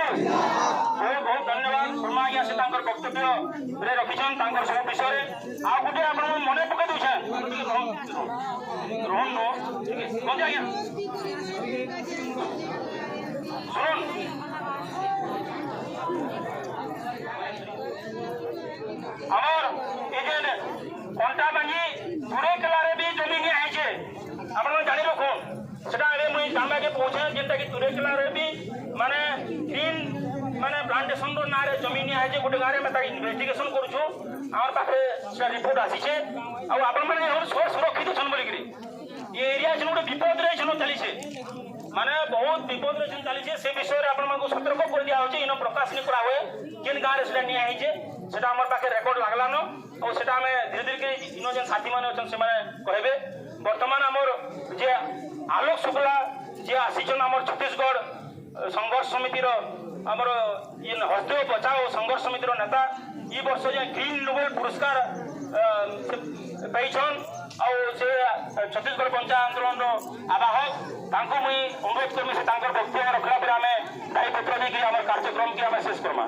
बहुत बहुत धन्यवाद शर्मा आज्ञा से वक्तव्य रखिछन सब विषय आ गोटे आप मन पकई दे रोहन नो कौन आज्ञा सुन आमर ये कंटा भांगी थोड़े कलारे भी जमी नहीं आईचे आपण जानी रखो सेटा अरे मुई जामा के पहुंचे जेंता कि तुरे कलारे भी माने तीन माने प्लांटेशन रो नारे जमी नहीं आईचे गोटे गारे में ता इन्वेस्टिगेशन करूछु आर पाखे से रिपोर्ट आसीचे आ आपण माने और सुरक्षित छन बोली करी ये एरिया जन गोटे विपद रे छन चली छे माने बहुत विपद रे छन चली छे से विषय रे आपण मानको सतर्क कर दिया होचे इन प्रकाश नि करा होए केन गारे से नहीं आईचे सेटा हमर पाखे रिकॉर्ड लागला न और सेटा हमें धीरे धीरे के इनो जन साथी माने छन से माने कहबे वर्तमान हमर जे आलोक शुक्ला जे आसीछन हमर छत्तीसगढ़ संघर्ष समिति रो हमर इन हस्देव बचाओ संघर्ष समिति रो नेता ई वर्ष जे ग्रीन नोबेल पुरस्कार पाइछन और से छत्तीसगढ़ पंचायत आंदोलन रो आवाहक तांको मुई अनुरोध करमी से तांकर वक्तव्य रखला पर हमें दायी पत्र दे के हमर कार्यक्रम के हमें शेष करमा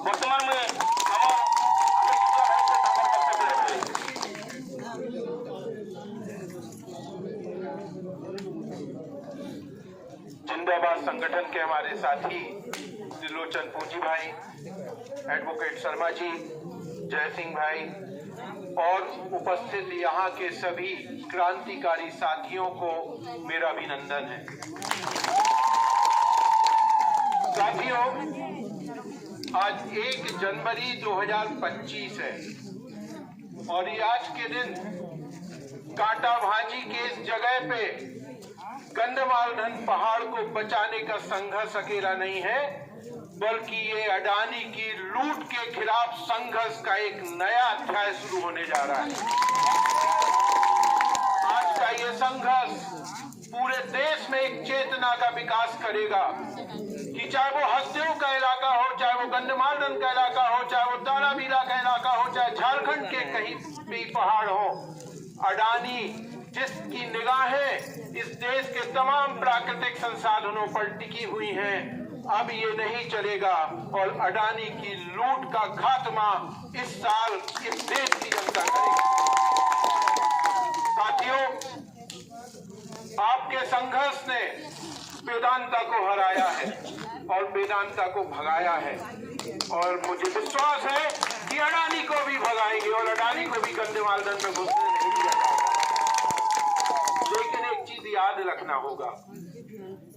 वर्तमान में जिंदाबाद संगठन के हमारे साथी त्रिलोचन पूंजी भाई, एडवोकेट शर्मा जी, जय सिंह भाई और उपस्थित यहाँ के सभी क्रांतिकारी साथियों को मेरा अभिनंदन है। साथियों, आज 1 जनवरी 2025 है और ये आज के दिन कांटाभांजी के इस जगह पे गंधमार्दन पहाड़ को बचाने का संघर्ष अकेला नहीं है, बल्कि ये अडानी की लूट के खिलाफ संघर्ष का एक नया अध्याय शुरू होने जा रहा है। आज का ये संघर्ष पूरे देश में एक चेतना का विकास करेगा कि चाहे वो हसदेव का इलाका हो, चाहे वो गंधमार्दन का इलाका हो, चाहे वो ताराबीरा का इलाका हो, चाहे झारखंड के कहीं भी पहाड़ हो, अडानी जिसकी निगाहें इस देश के तमाम प्राकृतिक संसाधनों पर टिकी हुई हैं, अब ये नहीं चलेगा और अडानी की लूट का खात्मा इस साल इस देश की जनता करेगी। साथियों, आपके संघर्ष ने वेदांता को हराया है और वेदांता को भगाया है और मुझे विश्वास है कि अडानी को भी भगाएंगे और अडानी को भी गंधमार्दन में घुसने नहीं दिया जाएगा। लेकिन एक चीज याद रखना होगा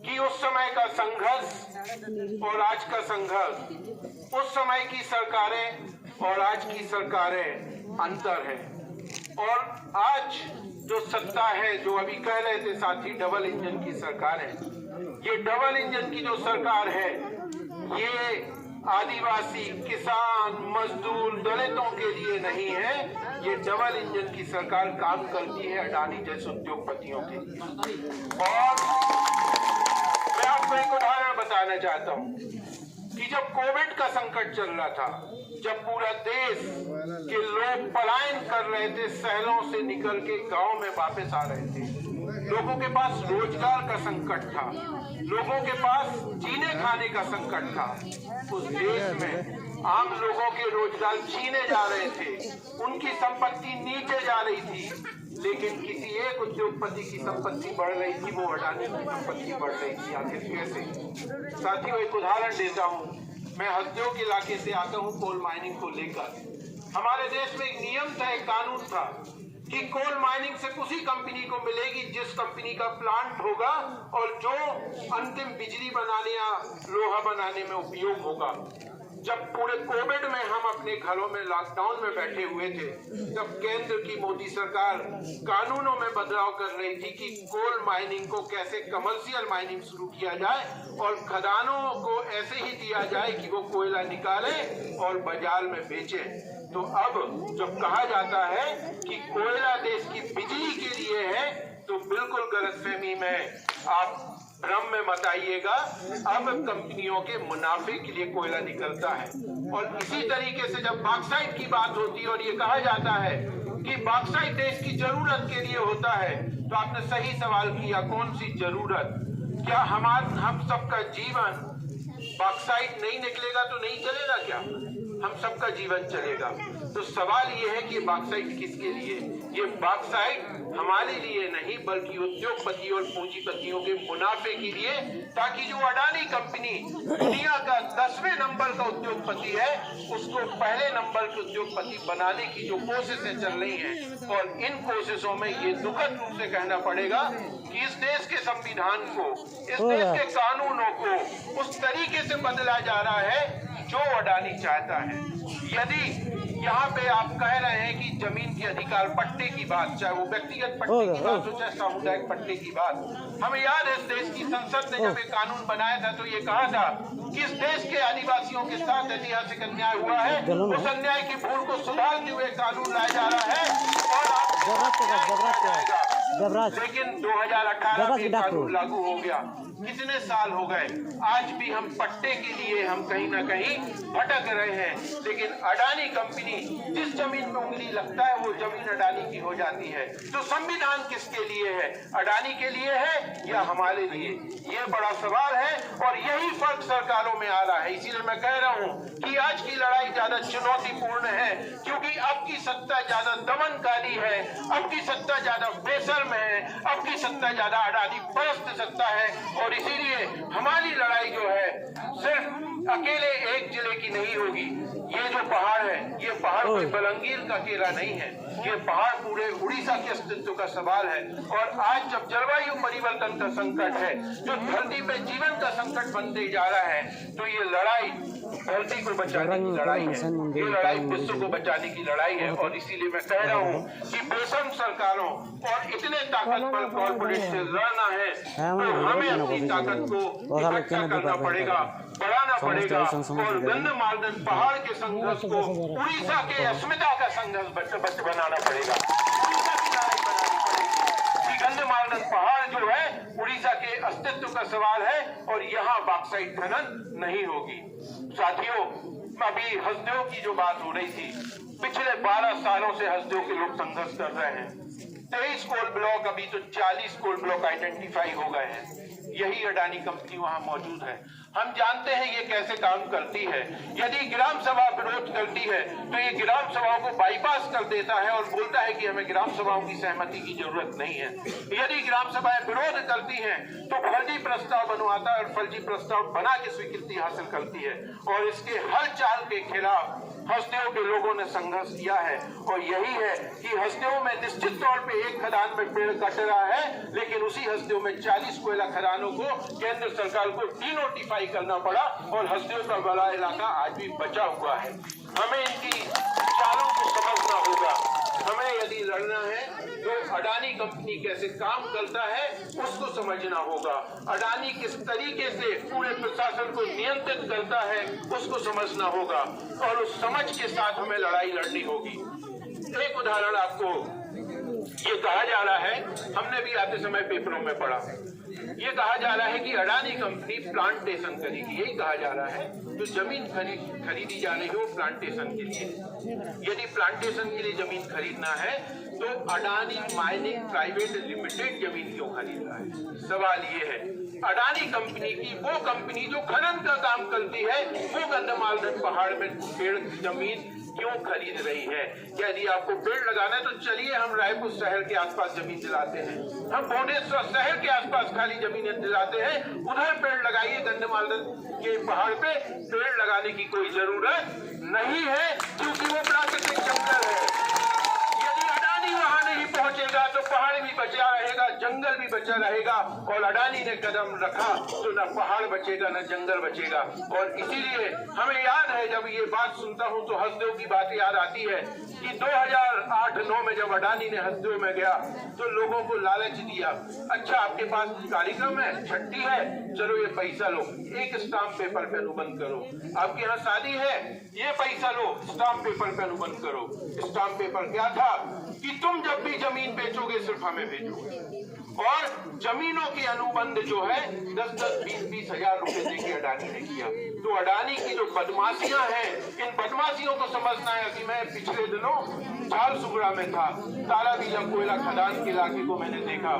कि उस समय का संघर्ष और आज का संघर्ष, उस समय की सरकारें और आज की सरकारें अंतर है। और आज जो सत्ता है, जो अभी कह रहे थे साथी, डबल इंजन की सरकार है। ये डबल इंजन की जो सरकार है, ये आदिवासी, किसान, मजदूर, दलितों के लिए नहीं है। ये डबल इंजन की सरकार काम करती है अडानी जैसे उद्योगपतियों के लिए। और मैं आपको एक उदाहरण बताना चाहता हूँ कि जब कोविड का संकट चल रहा था, जब पूरा देश के लोग पलायन कर रहे थे, शहरों से निकल के गांव में वापस आ रहे थे, लोगों के पास रोजगार का संकट था, लोगों के पास जीने खाने का संकट था। उस देश में आम लोगों के रोजगार छीने जा रहे थे, उनकी संपत्ति नीचे जा रही थी, लेकिन किसी एक उद्योगपति की संपत्ति बढ़ रही थी, वो अडानी की संपत्ति बढ़ रही थी। आखिर कैसे? साथियों, एक उदाहरण देता हूँ। मैं हसदेव के इलाके से आता हूँ। कोल माइनिंग को लेकर हमारे देश में एक नियम था, एक कानून था कि कोल माइनिंग से उसी कंपनी को मिलेगी जिस कंपनी का प्लांट होगा और जो अंतिम बिजली बनाने या लोहा बनाने में उपयोग होगा। जब पूरे कोविड में हम अपने घरों में लॉकडाउन में बैठे हुए थे, जब केंद्र की मोदी सरकार कानूनों में बदलाव कर रही थी कि कोल माइनिंग को कैसे कमर्शियल माइनिंग शुरू किया जाए और खदानों को ऐसे ही दिया जाए कि वो कोयला निकाले और बाजार में बेचे, तो अब जब कहा जाता है कि कोयला देश की बिजली के लिए है, तो बिल्कुल गलतफहमी में आप भ्रम में मत आइएगा। अब कंपनियों के मुनाफे के लिए कोयला निकलता है। और इसी तरीके से जब बॉक्साइट की बात होती है और ये कहा जाता है कि बॉक्साइट देश की जरूरत के लिए होता है, तो आपने सही सवाल किया, कौन सी जरूरत? क्या हम सबका जीवन बॉक्साइट नहीं निकलेगा तो नहीं चलेगा क्या? हम सबका जीवन चलेगा। तो सवाल ये है कि बॉक्साइट किसके लिए? ये बॉक्साइट हमारे लिए नहीं बल्कि उद्योगपति और पूंजीपतियों के मुनाफे के लिए, ताकि जो अडानी कंपनी दुनिया का 10वें नंबर का उद्योगपति है उसको पहले नंबर के उद्योगपति बनाने की जो कोशिशें चल रही हैं, और इन कोशिशों में ये दुखद रूप से कहना पड़ेगा कि इस देश के संविधान को, इस देश के कानूनों को उस तरीके से बदला जा रहा है जो अडानी चाहता है। यदि यहाँ पे आप कह रहे हैं कि जमीन के अधिकार पट्टे की बात, चाहे वो व्यक्तिगत पट्टे की बात हो चाहे सामुदायिक पट्टे की बात, हमें याद है इस देश की संसद ने जब ये कानून बनाया था तो ये कहा था कि इस देश के आदिवासियों के साथ ऐतिहासिक अन्याय हुआ है, उस अन्याय की भूल को सुधारते हुए कानून लाया जा रहा है और लेकिन 2018 में कानून लागू हो गया। कितने साल हो गए, आज भी हम पट्टे के लिए हम कहीं ना कहीं भटक रहे हैं। लेकिन अडानी कंपनी जिस जमीन में उंगली लगता है वो जमीन अडानी की हो जाती है। तो संविधान किसके लिए है? अडानी के लिए है या हमारे लिए? ये बड़ा सवाल है और यही फर्क सरकारों में आ रहा है। इसीलिए मैं कह रहा हूँ कि आज की लड़ाई ज्यादा चुनौतीपूर्ण है, क्योंकि अब की सत्ता ज्यादा दमनकारी है, अब की सत्ता ज्यादा बेशर्म है, अब की सत्ता ज्यादा अडानी परस्त सत्ता है। और इसीलिए हमारी लड़ाई जो है सिर्फ अकेले एक जिले की नहीं होगी। ये जो पहाड़ है, ये पहाड़ कोई बलंगीर का अकेला नहीं है, ये पहाड़ पूरे उड़ीसा के अस्तित्व का सवाल है। और आज जब जलवायु परिवर्तन का संकट है, जो धरती पे जीवन का संकट बनते जा रहा है, तो ये लड़ाई धरती को बचाने की लड़ाई है, ये लड़ाई विश्व को बचाने की लड़ाई है। और इसीलिए मैं कह रहा हूँ कि बेशर्म सरकारों और इतने ताकतवर कॉर्पोरेट से लड़ना है तो हमें अपनी ताकत को इकट्ठा करना पड़ेगा, बढ़ाना पड़ेगा और गंधमार्दन पहाड़ के संघर्ष को उड़ीसा के अस्मिता का संघर्ष बनाना पड़ेगा। उड़ीसा की लड़ाई बनानी पड़ेगी। गंधमार्दन पहाड़ जो है उड़ीसा के अस्तित्व का सवाल है और यहाँ बॉक्साइट खनन नहीं होगी। साथियों, अभी हसदेव की जो बात हो रही थी, पिछले 12 सालों से हसदेव के लोग संघर्ष कर रहे हैं। 23 कोल ब्लॉक, अभी तो 40 कोल ब्लॉक आइडेंटिफाई हो गए हैं। यही अडानी कंपनी वहां मौजूद है। हम जानते हैं ये कैसे काम करती है। यदि ग्राम सभा विरोध करती है तो ये ग्राम सभाओं को बाईपास कर देता है और बोलता है कि हमें ग्राम सभाओं की सहमति की जरूरत नहीं है। यदि ग्राम सभाएं विरोध करती हैं तो फर्जी प्रस्ताव बनवाता है और फर्जी प्रस्ताव बना के स्वीकृति हासिल करती है। और इसके हर चाल के खिलाफ हसदेव के लोगों ने संघर्ष किया है। और यही है कि हसदेव में निश्चित तौर पे एक खदान में पेड़ कट रहा है, लेकिन उसी हसदेव में 40 कोयला खदानों को केंद्र सरकार को डिनोटिफाई करना पड़ा और हसदेव का बड़ा इलाका आज भी बचा हुआ है। हमें इनकी चालों को समझना होगा। हमें यदि लड़ना है तो अडानी कंपनी कैसे काम करता है उसको समझना होगा। अडानी किस तरीके से पूरे प्रशासन को नियंत्रित करता है उसको समझना होगा और उस समझ के साथ हमें लड़ाई लड़नी होगी। एक उदाहरण आपको ये कहा जा रहा है, हमने भी आते समय पेपरों में पढ़ा, ये कहा जा रहा है कि अडानी कंपनी प्लांटेशन करेगी। यही कहा जा रहा है, जो जमीन खरीदी जा रही है वो प्लांटेशन के लिए। यदि प्लांटेशन के लिए जमीन खरीदना है तो अडानी माइनिंग प्राइवेट लिमिटेड जमीन क्यों खरीद रहा है? सवाल ये है, अडानी कंपनी की वो कंपनी जो खनन का काम करती है वो गंधमार्दन पहाड़ में पेड़ जमीन क्यों खरीद रही है? यदि आपको पेड़ लगाना है तो चलिए हम रायपुर शहर के आसपास जमीन दिलाते हैं, हम भुवनेश्वर शहर के आसपास खाली जमीनें दिलाते हैं, उधर पेड़ लगाइए। गंधमार्दन के पहाड़ पे पेड़ लगाने की कोई जरूरत नहीं है क्योंकि वो प्राकृतिक जंगल है। यदि अडानी वहां नहीं पहुंचेगा तो पहाड़ भी बचा रहेगा, जंगल भी बचा रहेगा। और अडानी ने कदम रखा तो न पहाड़ बचेगा न जंगल बचेगा। और इसीलिए हमें याद है, जब ये बात सुनता हूं तो हसदेव की बात याद आती है कि 2008-9 में जब अडानी ने हसदेव में गया तो लोगों को लालच दिया, अच्छा आपके पास कार्यक्रम है, छट्टी है, चलो ये पैसा लो, एक स्टाम्प पेपर पे अनुबंध करो। आपके यहाँ शादी है, ये पैसा लो, स्टाम्प पेपर पे अनुबंध करो। स्टाम्प पेपर क्या था कि तुम जब भी जमीन बेचोगे सिर्फ हमें भेजोगे। और जमीनों के अनुबंध जो है 10-10, 20-20 हजार रुपए देके अडानी ने किया। तो अडानी की जो बदमाशियां हैं, इन बदमाशियों को समझना है कि मैं पिछले दिनों झारसुगड़ा में था, ताराबीला कोयला खदान के इलाके को मैंने देखा।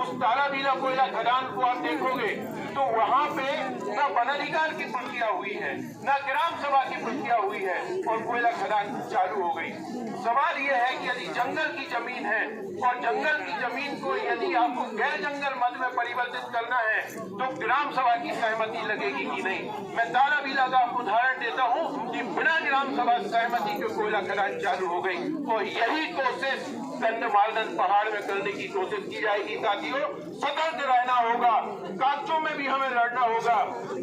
उस ताराबीला कोयला खदान को आप देखोगे तो वहां पे न वनाधिकार की प्रक्रिया हुई है, न ग्राम सभा की प्रक्रिया हुई है और कोयला खदान चालू हो गई। सवाल यह है कि यदि जंगल की जमीन है और जंगल की जमीन को यदि आपको गैर जंगल मद में परिवर्तित करना है तो ग्राम सभा की सहमति लगेगी कि नहीं। मैं ताराबीला का उदाहरण देता हूं कि बिना ग्राम सभा सहमति के कोयला खदान चालू हो गई और यही कोशिश गंधमार्दन पहाड़ में करने की कोशिश की जाएगी। साथियों, सतर्क रहना होगा, कागजों में भी हमें लड़ना होगा,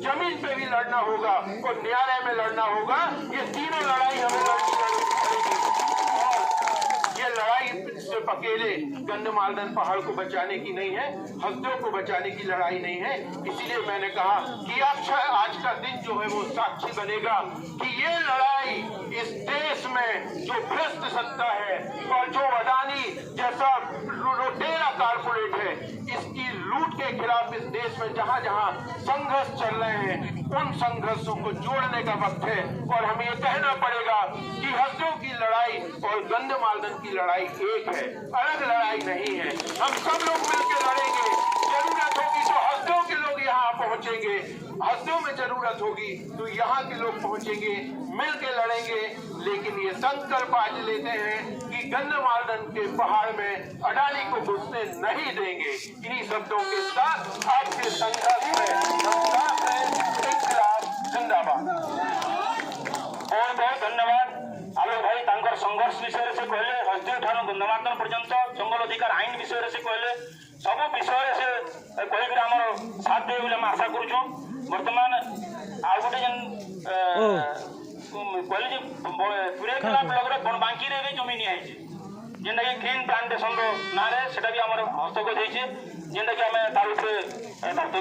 जमीन पे भी लड़ना होगा और न्यायालय में लड़ना होगा। ये तीनों लड़ाई हमें लड़नी पड़ेगी। ये लड़ाई सिर्फ अकेले गंधमार्दन पहाड़ को बचाने की नहीं है, हस्तियों को बचाने की लड़ाई नहीं है। इसीलिए मैंने कहा कि आज का दिन जो है वो साक्षी बनेगा कि ये लड़ाई इस देश में जो भ्रष्ट सत्ता है और जो अडानी जैसा लुटेरा कारपोरेट है, इसकी लूट के खिलाफ इस देश में जहां जहां संघर्ष चल रहे हैं उन संघर्षों को जोड़ने का वक्त है। और हमें ये कहना पड़ेगा कि हस्तियों की लड़ाई और गंधमार्दन की लड़ाई एक है, अलग लड़ाई नहीं है। हम सब लोग मिलकर लड़ेंगे। जरूरत होगी तो हस्तियों के लोग यहाँ पहुंचेंगे, हस्तियों में जरूरत होगी तो यहाँ के लोग पहुंचेंगे, मिलकर लड़ेंगे। लेकिन ये संकल्प आज लेते हैं कि गंधमार्दन के पहाड़ में अडानी को घुसने नहीं देंगे। इन्हीं शब्दों के साथ आपके संघर्ष में जिंदाबाद। बहुत बहुत धन्यवाद। आलोक भाई तांकर संघर्ष विषय से कहले, हस्ती ठानु गंधमार्दन पर्यंत जंगल अधिकार आईन विषय से कहले, सब विषय से कहीकि आमर साथ दे बोले आशा करूँ। बर्तमान आउ गोटे जेन कहले जे तुरेकेला ब्लॉक बनबांकी रे जमीन निआई जेनटा कि ग्रीन प्लांटेशन ना रे सेटा भी आमर हस्तगत होइछे, जेनटा कि आमे तार उपरे तदंत